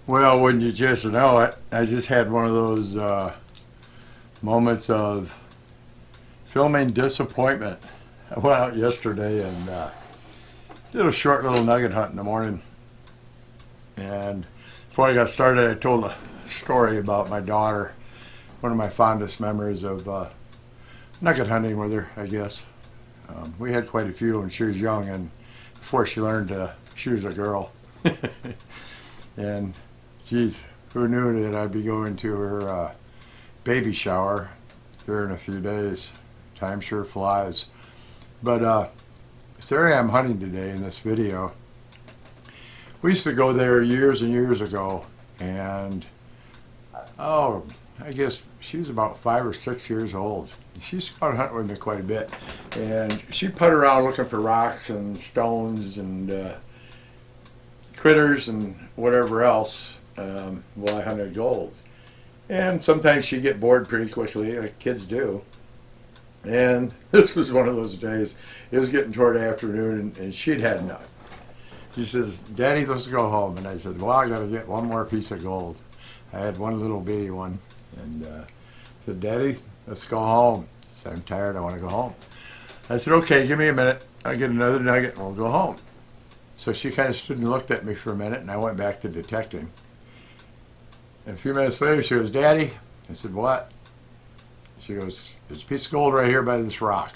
Well, wouldn't you just know it? I just had one of those moments of filming disappointment. I went out yesterday and did a short little nugget hunt in the morning. And before I got started, I told a story about my daughter, one of my fondest memories of nugget hunting with her, I guess. We had quite a few when she was young, and before she learned she was a girl. And geez, who knew that I'd be going to her baby shower here in a few days. Time sure flies. But so there I am hunting today in this video. We used to go there years and years ago, and oh, I guess she was about 5 or 6 years old. She used to go out hunting with me quite a bit, and she'd putt around looking for rocks and stones and critters and whatever else while I hunted gold. And sometimes she'd get bored pretty quickly, like kids do. And this was one of those days. It was getting toward afternoon, and she'd had enough. She says, "Daddy, let's go home." And I said, "Well, I got to get one more piece of gold." I had one little bitty one, and said, "Daddy, let's go home." I said, "I'm tired. I want to go home." I said, "Okay, give me a minute. I'll get another nugget, and we'll go home." So she kind of stood and looked at me for a minute, and I went back to detecting. And a few minutes later, she goes, "Daddy." I said, "What?" She goes, "There's a piece of gold right here by this rock."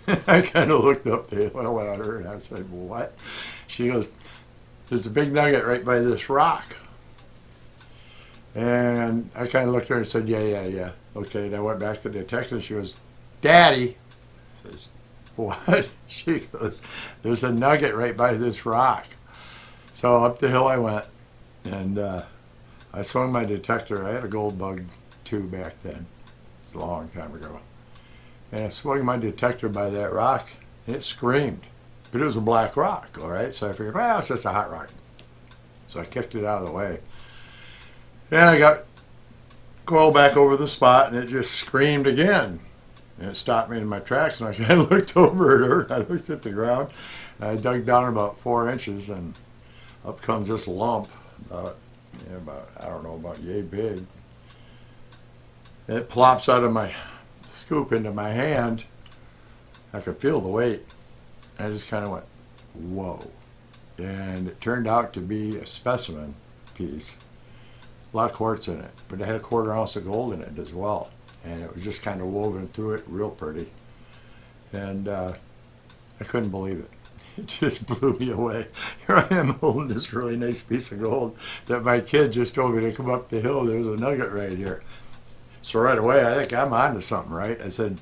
I kind of looked up the hill at her, and I said, "What?" She goes, "There's a big nugget right by this rock." And I kind of looked at her and said, yeah. Okay, and I went back to the detective. She goes, "Daddy." I says, "What?" She goes, "There's a nugget right by this rock." So up the hill I went, and I swung my detector. I had a gold bug too back then. It's a long time ago. And I swung my detector by that rock, and it screamed. But it was a black rock, all right? So I figured, well, it's just a hot rock. So I kicked it out of the way. And I got coiled back over the spot, and it just screamed again. And it stopped me in my tracks, and I kind of looked over at her, and I looked at the ground, and I dug down about 4 inches, and up comes this lump, about, I don't know, about yay big. And it plops out of my scoop into my hand. I could feel the weight. I just kind of went, whoa. And it turned out to be a specimen piece. A lot of quartz in it, but it had a 1/4 ounce of gold in it as well. And it was just kind of woven through it real pretty. And I couldn't believe it. It just blew me away. Here I am holding this really nice piece of gold that my kid just told me to come up the hill. There's a nugget right here. So right away, I think I'm on to something, right? I said,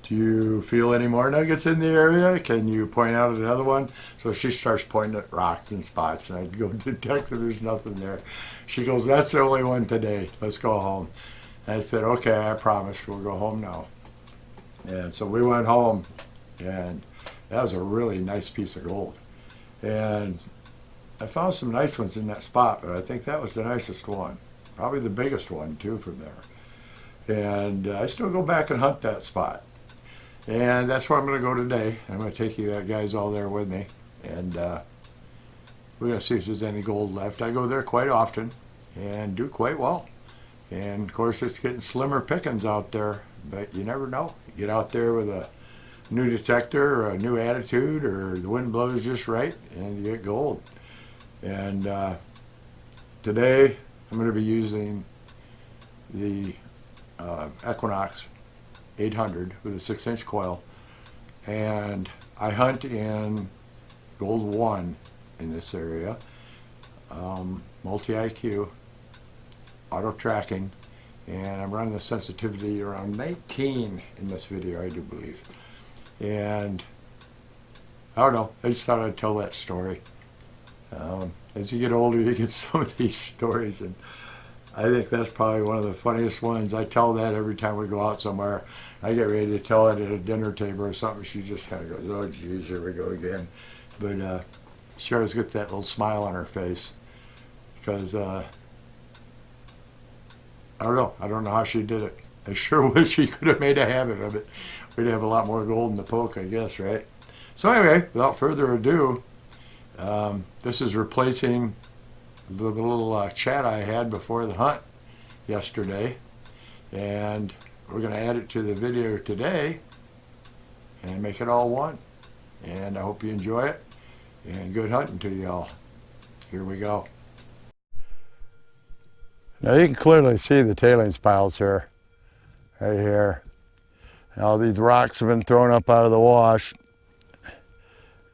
"Do you feel any more nuggets in the area? Can you point out another one?" So she starts pointing at rocks and spots, and I go, "Detective, there's nothing there." She goes, "That's the only one today. Let's go home." And I said, "Okay, I promise we'll go home now." And so we went home, and that was a really nice piece of gold. And I found some nice ones in that spot, but I think that was the nicest one. Probably the biggest one, too, from there. And I still go back and hunt that spot. And that's where I'm going to go today. I'm going to take you guys all there with me. And we're going to see if there's any gold left. I go there quite often and do quite well. And, of course, it's getting slimmer pickings out there. But you never know. You get out there with a new detector or a new attitude, or the wind blows just right, and you get gold. And today I'm going to be using the Equinox 800 with a 6-inch coil, and I hunt in Gold 1 in this area, multi-IQ, auto tracking, and I'm running the sensitivity around 19 in this video, I do believe. And I don't know, I just thought I'd tell that story. As you get older, you get some of these stories, and I think that's probably one of the funniest ones. I tell that every time we go out somewhere. I get ready to tell it at a dinner table or something. She just kind of goes, "Oh, geez, here we go again." But she always gets that little smile on her face, because I don't know. I don't know how she did it. I sure wish she could have made a habit of it. We'd have a lot more gold in the poke, I guess, right? So anyway, without further ado, this is replacing the little chat I had before the hunt yesterday, and we're going to add it to the video today and make it all one. And I hope you enjoy it, and good hunting to y'all. Here we go. Now you can clearly see the tailings piles here, right here. And all these rocks have been thrown up out of the wash,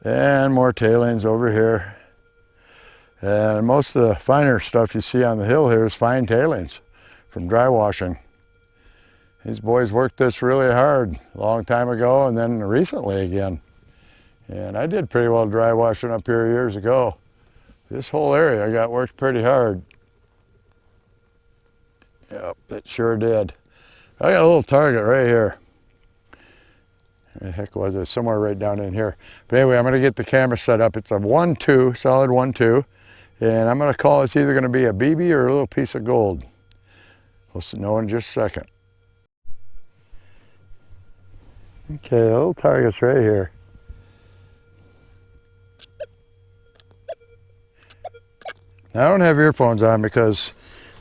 and more tailings over here. And most of the finer stuff you see on the hill here is fine tailings from dry washing. These boys worked this really hard a long time ago, and then recently again. And I did pretty well dry washing up here years ago. This whole area got worked pretty hard. Yep, it sure did. I got a little target right here. Where the heck was it? Somewhere right down in here. But anyway, I'm going to get the camera set up. It's a 1-2, solid 1-2. And I'm going to call it's either going to be a BB or a little piece of gold. We'll know in just a second. Okay, the little target's right here. Now, I don't have earphones on because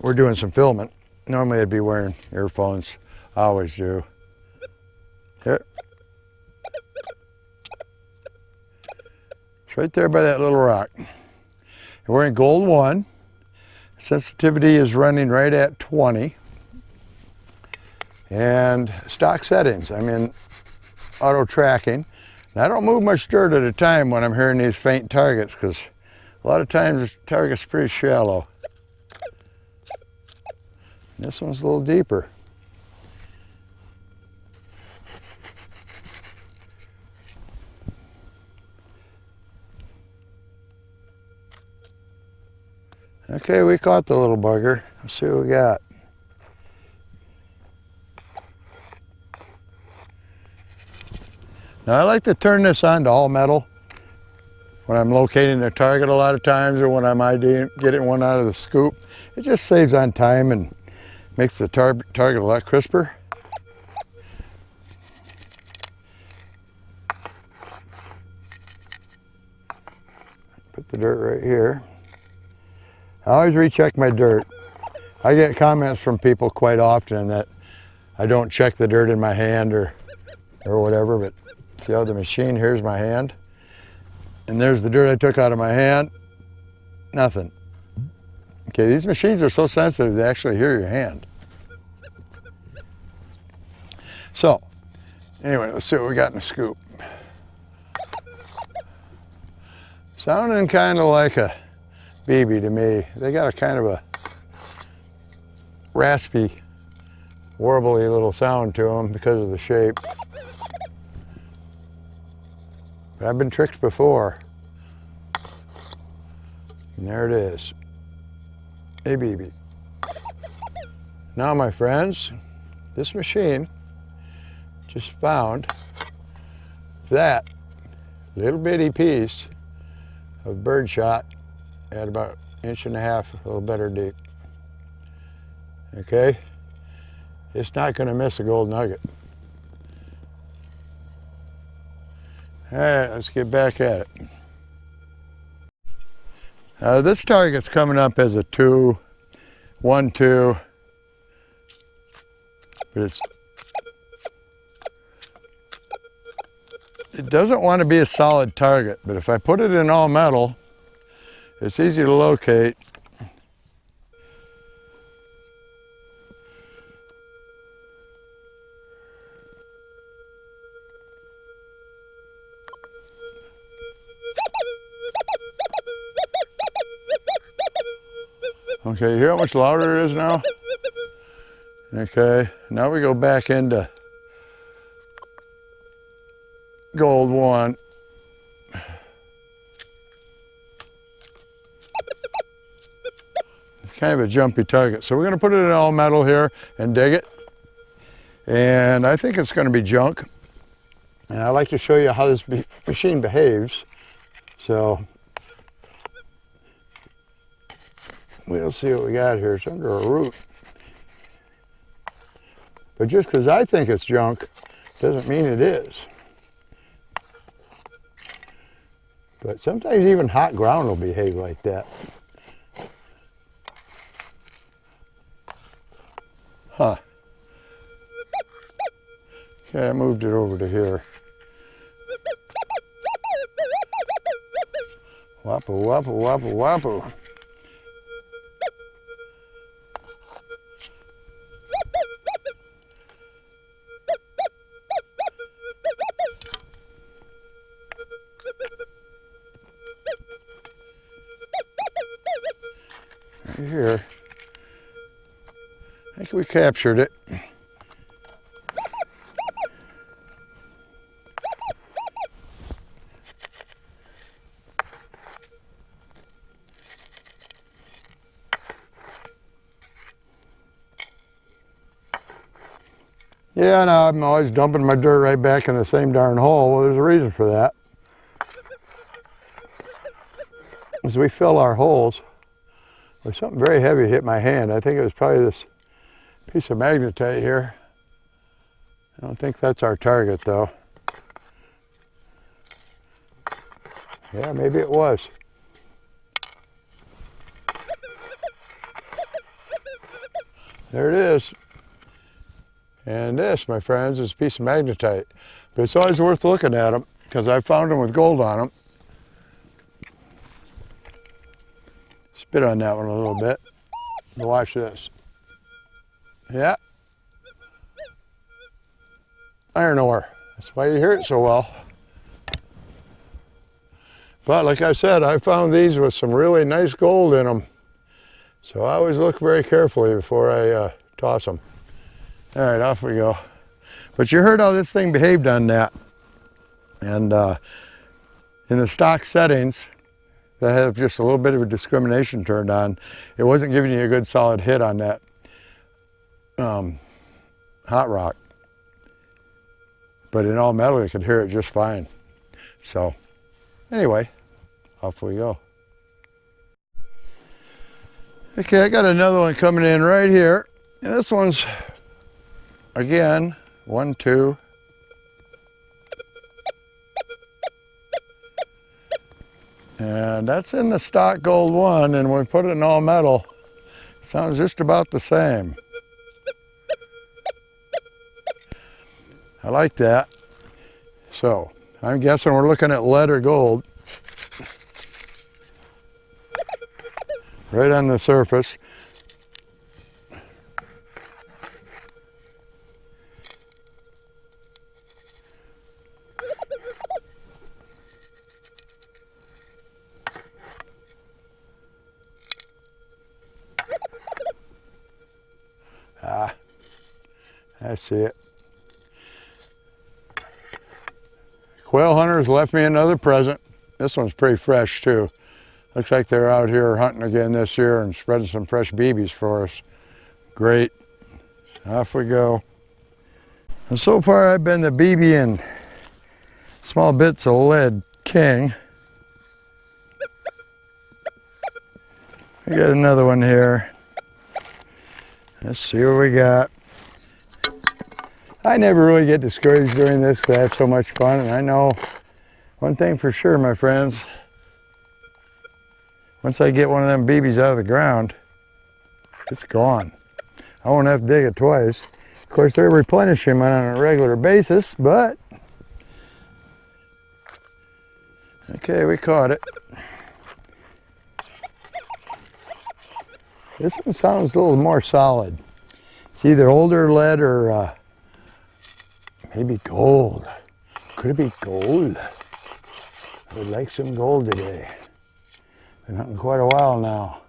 we're doing some filming. Normally I'd be wearing earphones. I always do. Here. It's right there by that little rock. We're in gold 1. Sensitivity is running right at 20. And stock settings, I'm in auto tracking. Now, I don't move much dirt at a time when I'm hearing these faint targets, because a lot of times the target's pretty shallow. This one's a little deeper. Okay, we caught the little bugger. Let's see what we got. Now I like to turn this on to all metal when I'm locating the target a lot of times, or when I'm getting one out of the scoop. It just saves on time and makes the target a lot crisper. Put the dirt right here. I always recheck my dirt. I get comments from people quite often that I don't check the dirt in my hand or whatever, but see how the machine, here's my hand, and there's the dirt I took out of my hand. Nothing. Okay, these machines are so sensitive they actually hear your hand. So, anyway, let's see what we got in the scoop. Sounding kind of like a BB to me. They got a kind of a raspy, warbly little sound to them because of the shape. But I've been tricked before. And there it is. A BB. Now, my friends, this machine just found that little bitty piece of birdshot at about 1.5 inches, a little better deep. Okay? It's not going to miss a gold nugget. All right, let's get back at it. This target's coming up as a 2, 1-2, but it doesn't want to be a solid target, but if I put it in all metal, it's easy to locate. Okay, you hear how much louder it is now? Okay, now we go back into gold 1. It's kind of a jumpy target. So we're going to put it in all metal here and dig it. And I think it's going to be junk. And I like to show you how this machine behaves. So we'll see what we got here. It's under a root. But just because I think it's junk doesn't mean it is. But sometimes even hot ground will behave like that. Huh. Okay, I moved it over to here. Wappo, wappo, wappo, wappo. Right here. I think we captured it. Yeah, no, I'm always dumping my dirt right back in the same darn hole. Well, there's a reason for that. As we fill our holes, there's something very heavy hit my hand. I think it was probably this piece of magnetite here. I don't think that's our target though. Yeah, maybe it was. There it is. And this, my friends, is a piece of magnetite. But it's always worth looking at them because I found them with gold on them. Spit on that one a little bit. Watch this. Yeah. Iron ore. That's why you hear it so well. But like I said, I found these with some really nice gold in them. So I always look very carefully before I toss them. All right, off we go. But you heard how this thing behaved on that. And in the stock settings that have just a little bit of a discrimination turned on, it wasn't giving you a good solid hit on that hot rock. But in all metal, you could hear it just fine. So anyway, off we go. Okay, I got another one coming in right here. And this one's, again, 1, 2. And that's in the stock gold one, and when we put it in all metal, it sounds just about the same. I like that. So, I'm guessing we're looking at lead or gold. Right on the surface. Ah, I see it. Quail hunters left me another present. This one's pretty fresh too. Looks like they're out here hunting again this year and spreading some fresh BBs for us. Great. Off we go. And so far I've been the BB and small bits of lead king. We got another one here. Let's see what we got. I never really get discouraged doing this because I have so much fun, and I know one thing for sure, my friends. Once I get one of them BBs out of the ground, it's gone. I won't have to dig it twice. Of course, they're replenishing them on a regular basis, but okay, we caught it. This one sounds a little more solid. It's either older lead or maybe gold. Could it be gold? I would like some gold today. Been hunting quite a while now.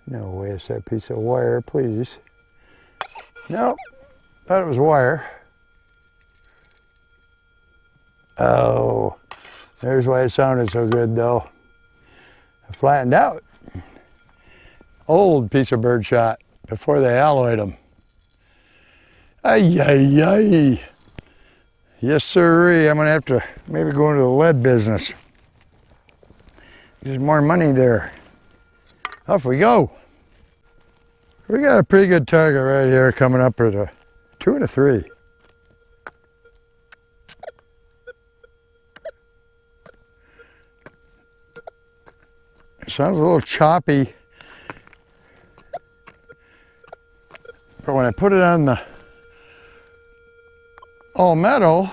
No way it's that piece of wire, please. Nope, thought it was wire. Oh, there's why it sounded so good though. I flattened out. Old piece of bird shot before they alloyed them. Ay, ay, ay. Yes, sirree. I'm gonna have to maybe go into the lead business. There's more money there. Off we go. We got a pretty good target right here coming up at a 2 and a 3. Sounds a little choppy, but when I put it on the all metal,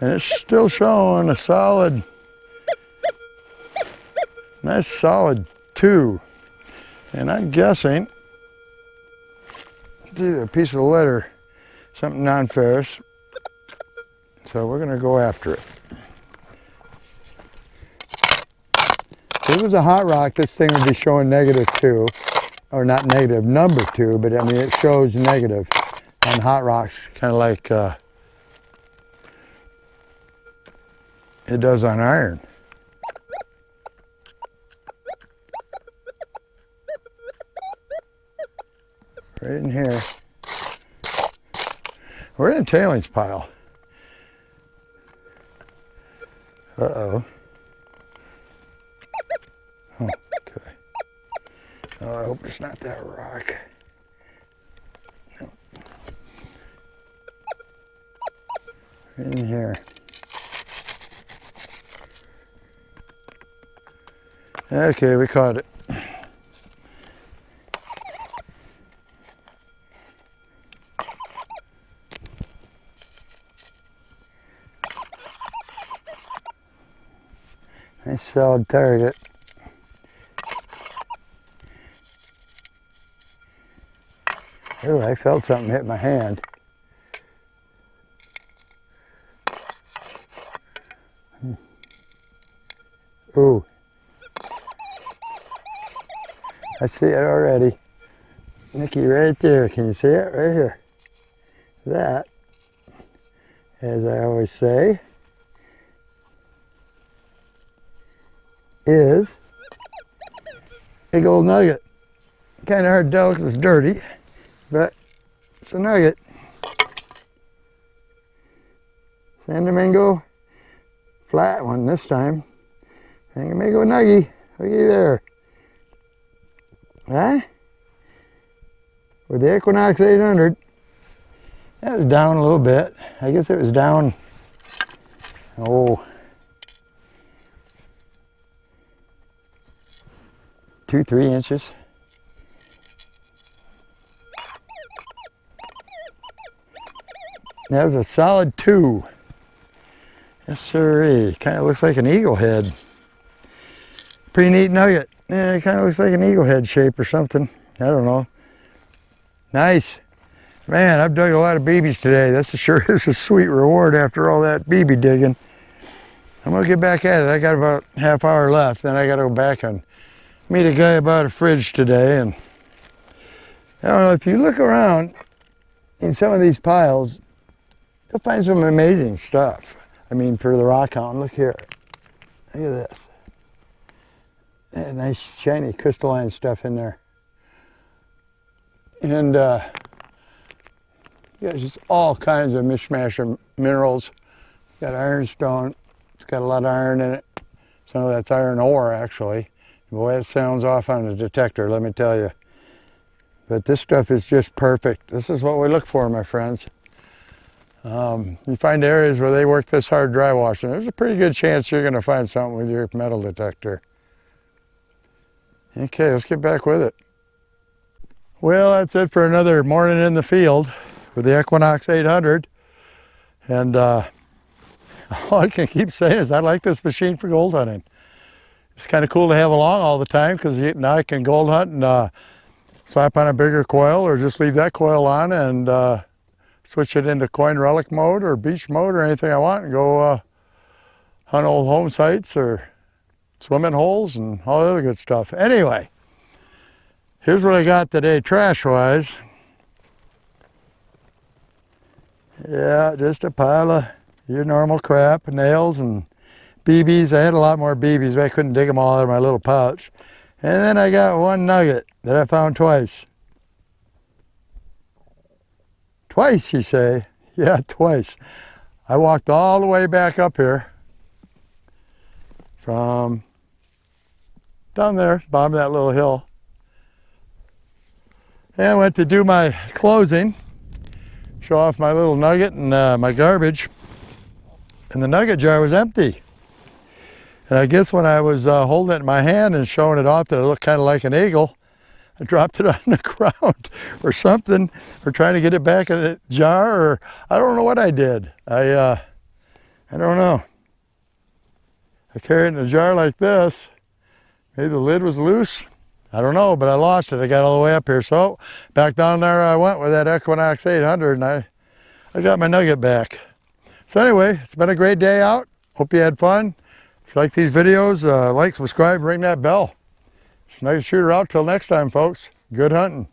and it's still showing a solid, nice solid 2. And I'm guessing it's either a piece of lead or something non-ferrous. So we're gonna go after it. If it was a hot rock, this thing would be showing -2, or not negative, number 2, but I mean it shows negative on hot rocks, kind of like it does on iron. Right in here. We're in a tailings pile. Uh-oh. Oh, okay. Oh, I hope it's not that rock. No. Right in here. Okay, we caught it. Nice solid target. Oh, I felt something hit my hand. Ooh. I see it already. Nikki, right there. Can you see it? Right here. That, as I always say, is big old nugget. Kind of hard to tell because it's dirty, but it's a nugget. San Domingo, flat one this time. San Domingo nuggy. Looky there. Huh? With the Equinox 800. That was down a little bit. I guess it was down, oh, 2-3 inches. That was a solid 2. Yes, sirree. Kind of looks like an eagle head. Pretty neat nugget. Yeah, it kind of looks like an eagle head shape or something. I don't know. Nice. Man, I've dug a lot of BBs today. This sure is a sweet reward after all that BB digging. I'm gonna get back at it. I got about half hour left. Then I gotta go back and meet a guy about a fridge today. And I don't know, if you look around in some of these piles, you'll find some amazing stuff. I mean, for the rock hound, look here. Look at this. That nice shiny crystalline stuff in there. And yeah, just all kinds of mishmash of minerals. Got ironstone. It's got a lot of iron in it. Some of that's iron ore, actually. Boy, it sounds off on the detector, let me tell you. But this stuff is just perfect. This is what we look for, my friends. You find areas where they work this hard dry washing, there's a pretty good chance you're going to find something with your metal detector. Okay, let's get back with it. Well, that's it for another morning in the field with the Equinox 800. And all I can keep saying is I like this machine for gold hunting. It's kind of cool to have along all the time because now I can gold hunt and slap on a bigger coil or just leave that coil on and switch it into coin relic mode or beach mode or anything I want and go hunt old home sites or swimming holes and all the other good stuff. Anyway, here's what I got today trash-wise. Yeah, just a pile of your normal crap, nails and BBs. I had a lot more BBs, but I couldn't dig them all out of my little pouch. And then I got one nugget that I found twice. Twice, you say? Yeah, twice. I walked all the way back up here from down there, bottom of that little hill. And I went to do my closing, show off my little nugget and my garbage. And the nugget jar was empty. And I guess when I was holding it in my hand and showing it off that it looked kind of like an eagle, I dropped it on the ground or something, or trying to get it back in the jar, or I don't know what I did. I don't know. I carried it in a jar like this. Maybe the lid was loose. I don't know, but I lost it. I got all the way up here. So back down there I went with that Equinox 800, and I got my nugget back. So anyway, it's been a great day out. Hope you had fun. If you like these videos, like, subscribe, ring that bell. It's Nugget Shooter out till next time, folks. Good hunting.